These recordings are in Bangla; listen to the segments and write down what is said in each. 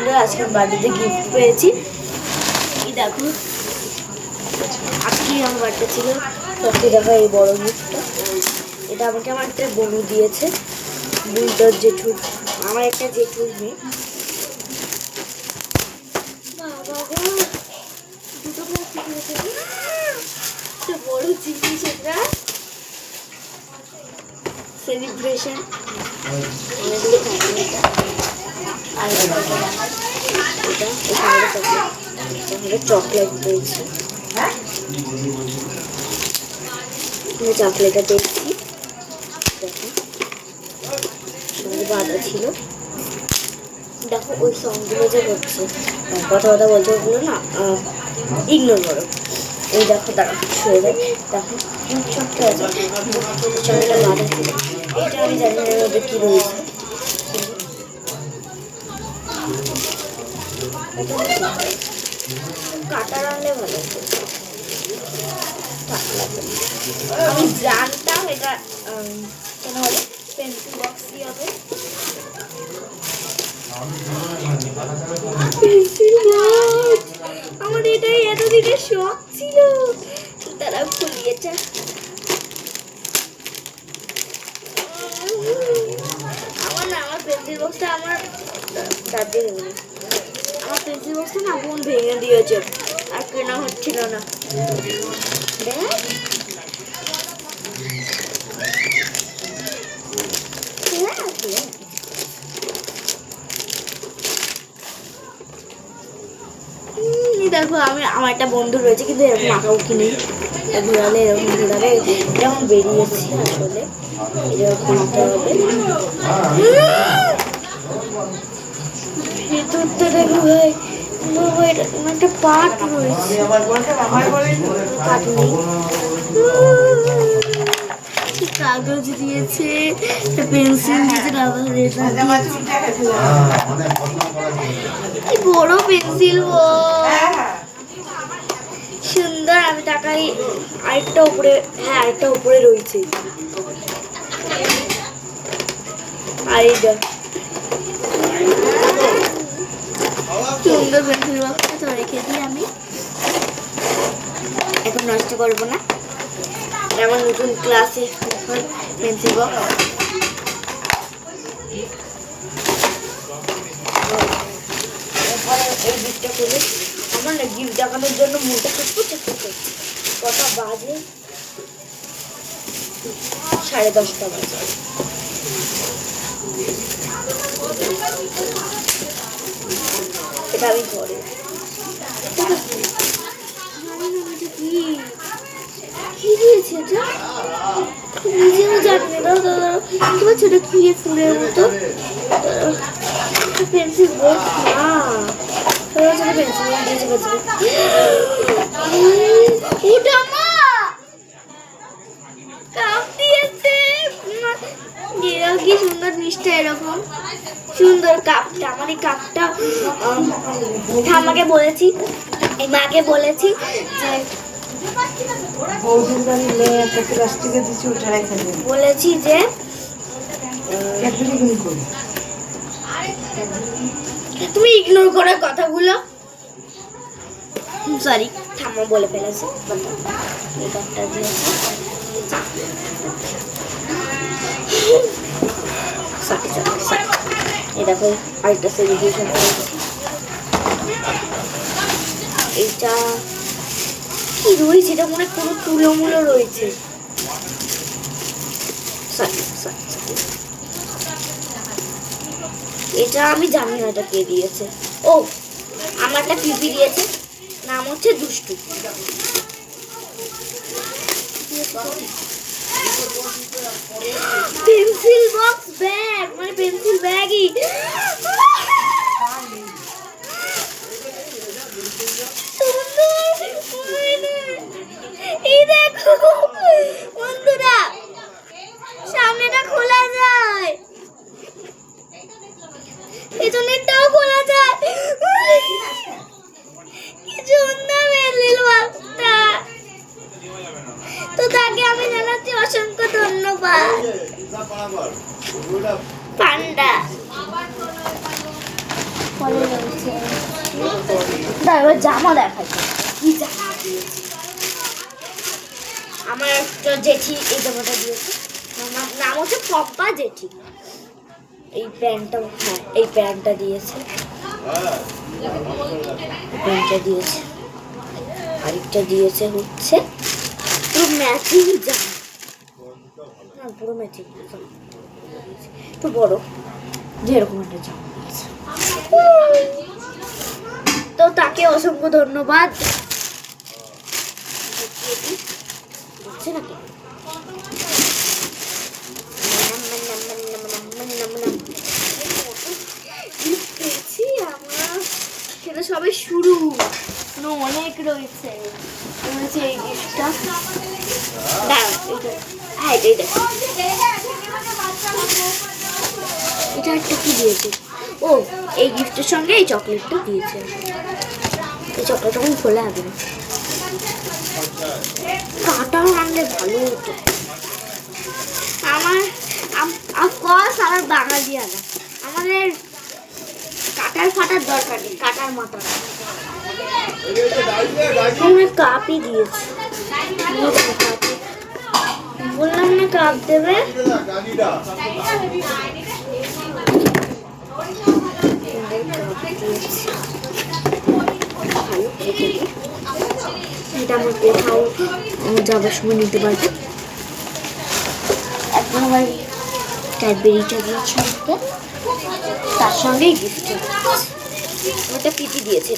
বন্ধুরা, আজকে বার্থডেতে গিফট পেয়েছি। এই দেখো, আজকে আমার বার্থডে ছিল। সত্যি দেখো এই বড় গিফটটা, এটা আমাকে আমার একটা বনু দিয়েছে, বুলটার জেঠুর, আমার একটা জেঠুর মেয়ে। দুটো বড় জিনিস, এটা সেলিব্রেশন অনেকগুলো থাকে। আর এটা চকলেট পেয়েছি, চকলেটটা দেখছি দেখো বাঁধা ছিল। দেখো ওই সংগুলো যে হচ্ছে কথা বলতে ওগুলো না ইগনোর করো। এই দেখো তারা শুয়ে দেয়, দেখো ছোট্ট আছে চকলেটটা বাঁধা ছিল। এইটা আমি জানি না এর মধ্যে কী রয়েছে। কাটা রাখলে ভালো, আমি জানতাম এটা কেন হলে পেন্সিল বক্সই হবে। আমার এটাই এতদিনের শখ ছিল, তারা খুলিয়েছে। আমার পেন্সিল বক্সটা আমার দাদি ভেঙে, আমার পেন্সিল বক্সটা না বোন ভেঙে দিয়েছে, আর কেনা হচ্ছিল না। দেখো আমার একটা বন্ধু রয়েছে, কিন্তু এরকম আঁকাও কিনে ঘোরালে এরকম ঘোরাবে, এরকম বেরিয়েছি আসলে এরকম আঁকতে হবে। ভেতরটা দেখো ভাই, একটা পাট রয়েছে, পাট নেই, কাগজ দিয়েছে, একটা পেন্সিল দিয়েছে, বড় পেন্সিল সুন্দর। আমি টাকাই আরেকটা উপরে, হ্যাঁ আরেকটা উপরে রয়েছে। আর এইটা সুন্দর পেন্সিল বক্সটা তো রেখে দিই, আমি এখন নষ্ট করবো না। আমার নতুন ক্লাসে পেন্সিল বক্স। এই গিফটটা খুলে আমার না গিফট দেখানোর জন্য মনটা খুব চেষ্টা করছে। কটা বাজে? 10:30 বাজে। এটা আমি পরে কি দিয়েছে এটা নিজেও জানি না। দাদা কি বলছো, এটা কি ফুলের মতো পেন্সিল বক্স? না পেন্সিল দিয়েছে, ওটা মা কাপ দিয়েছে। কি সুন্দর মিষ্টি, এরকম সুন্দর কাপটা। আমার এই কাপটা ঠাম্মাকে বলেছি, এই মাকে বলেছি যে বলেছি যে তুমি ইগনোর করে কথাগুলো, সরি ঠাম্মা বলে ফেলেছে। এই কাপটা দিয়েছে, এই দেখো আরেকটা সেলিব্রেশন করেছি। এইটা কি রয়েছে, এটা মনে কোনো তুলোমুলো রয়েছে। এটা আমি জানি না এটা কে দিয়েছে। ও আমার একটা পিপি দিয়েছে, নাম হচ্ছে দুষ্টু। পেন্সিল বক্স ব্যাগ, মানে পেন্সিল ব্যাগই। এই দেখো বন্ধুরা, সামনেটা খোলা যায়, পেছনেরটাও খোলা যায়। কি সুন্দর পেন্সিল বক্সটা। তো তাকে আমি জানাচ্ছি অসংখ্য ধন্যবাদ পান্ডা। ফলে রয়েছে এবার জামা দেখাই কি জামা দিয়েছে আমার একটা জেঠি। এই জামাটা দিয়েছে, আমার নাম হচ্ছে পম্পা জেঠি। এই প্যান্টটা, হ্যাঁ এই প্যান্টটা দিয়েছে, প্যান্টটা দিয়েছে। আরেকটা দিয়েছে হচ্ছে পুরো ম্যাচিং জামা, না পুরো ম্যাচিং জামা, একটু বড় যেরকম একটা জামা দিয়েছে। তো তাকে অসংখ্য ধন্যবাদ। বুঝছে নাকি সেটা সবাই শুরু, অনেক রয়েছে। এই গিফটটা হ্যাঁ এটাই দেখো, এটা একটা কি দিয়েছে, ও এই গিফটের সঙ্গে এই চকলেটটা দিয়েছে। এই চকলেটটা এখন খোলা হবে না, কাটা আনলে ভালো হতো। আমার আমার বাঙালি আনা, আমাদের কাটার ফাটার দরকার নেই, কাটার মাথা কাপই দিয়েছে। বললাম না কাপ দেবে, এটা আমার কোথাও যাবার সময় নিতে পারবে। এখন আমার ক্যাডবেরিটা দিয়েছে, তার সঙ্গেই গিফট ওটা পিটি দিয়েছে।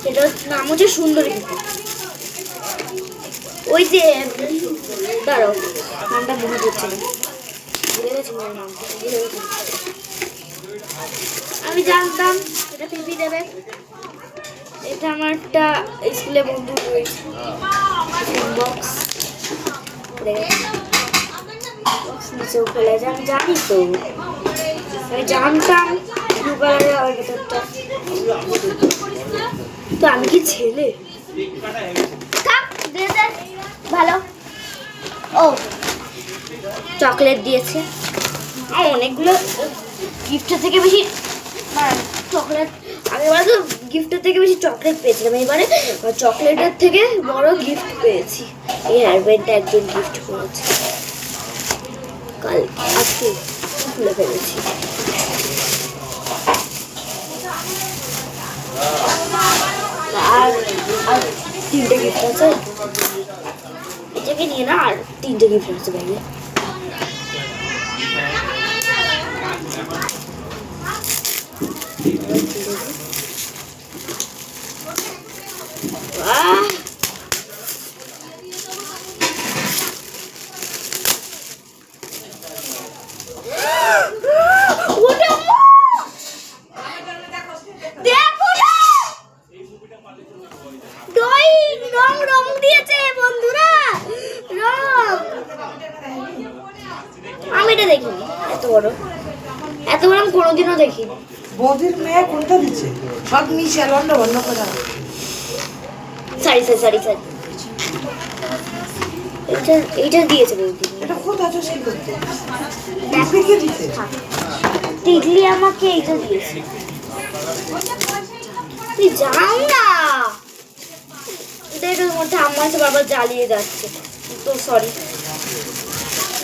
এটার নাম হচ্ছে সুন্দরী পিটি। ওই যে দাঁড়াও, নামটা মনে পড়ছে না, ভুলে গেছি নামটা, ভুলে গেছি। আমি জানতাম এটা পিপি দেবে। এটা আমার একটা স্কুলে বন্ধু রয়েছে, বক্স নিচেও খোলা যায়, আমি জানি তো, আমি জানতাম ব্লু কালারের হবে ভেতরটা। তো আমি কি ছেলে? ভালো। ও চকলেট দিয়েছে, অনেকগুলো গিফটের থেকে বেশি চকলেট, আগেবার তো গিফটের থেকে বেশি চকলেট পেয়েছিলাম, এবারে চকলেটের থেকে বড় গিফট পেয়েছি। এই হেয়ারব্যান্ডটা একজন গিফট করেছে, কাল আজকে খুলে ফেলেছি। আর আর 3টে গিফট আছে, এটাকে নিয়ে না, আর 3টে গিফট আছে ব্যাগে। আমি এটা দেখিনি, এত বড় আমি কোনোদিনও দেখিনি। বৌদির মেয়ে কোনটা দিচ্ছে? সব মিশে লন্ড বন্ধ করে দাও। সারি এইটা দিয়েছে বৌদি। এটা কোথায় আছে কি করতে? কে দিতে? টিকলি আমাকে এইটা দিয়েছে। তুই যাও না, এটার মধ্যে আমার সাথে বারবার জ্বালিয়ে যাচ্ছে, তো সরি,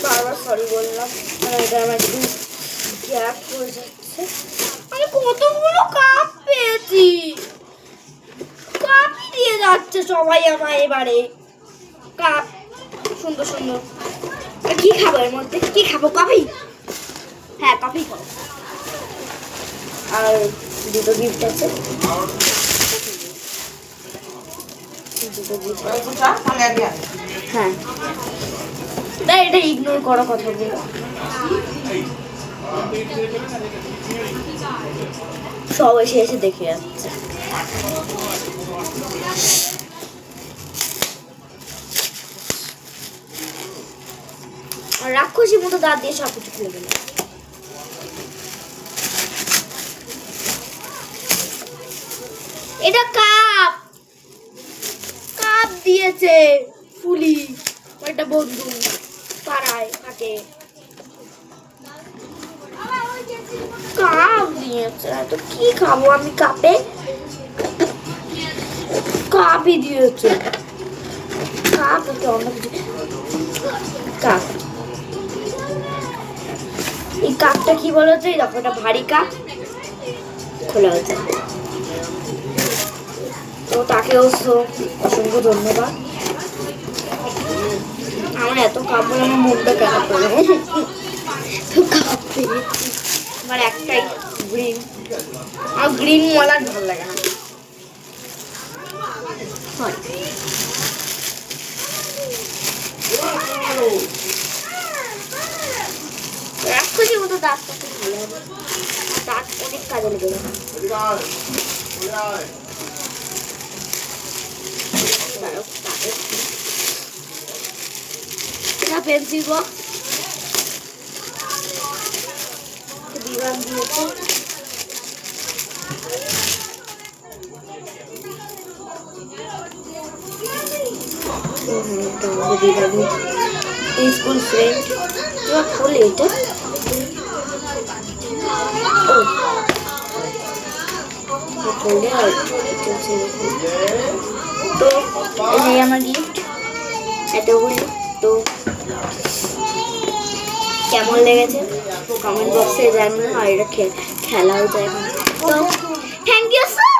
বারবার সরি বললাম। এটা আমার একটু গ্যাপ হয়ে যাচ্ছে। আমি কতগুলো কাপ পেয়েছি, কাপই দিয়ে যাচ্ছে সবাই আমায় এবারে। কাপ সুন্দর সুন্দর, আর কি খাবো এর মধ্যে? কি খাবো? কফি? হ্যাঁ কফি খাবো। আর 2টো গিফট আছে, 2টো গিফট আছে। হ্যাঁ তাই এটা ইগনোর করা কথা বলো। সব এসে এসে দেখে যাচ্ছে। রাক্ষসী মতো দাঁত দিয়ে সবকিছু খুলে গেল। এটা কাপ, কাপ দিয়েছে ফুলি, একটা বন্ধু পাড়ায় থাকে। কাপ দিয়েছে, তো কি খাবো আমি কাপে? কাপই দিয়েছে, কাপ ওকে অন্য কিছু। কাপ, এই কাপটা কি বলতো? এই দেখো, এটা ভারী কাপ, খোলা হয়েছে। তো তাকেও অসংখ্য ধন্যবাদ। আমার এত কাপ বলে আমার মনটা কেন করে। তো কাপ পেয়েছি, আমার একটাই গ্রিন, আর গ্রিন মলার ভালো লাগে না। হয় এক কেজি মতো দাঁতটা খুব ভালো হবে, দাঁত অনেক কাজে লেগে যাবে। পেন্সিল বক্স বিভাগ দিয়েছে। স্কুল ফ্রেন্ড খোলে এটা। তো এই আমার গিফট এতগুলো। তো কেমন লেগেছে কমেন্ট বক্সে জানানো, আর এটা খেলাও যায়। তো থ্যাংক ইউ সো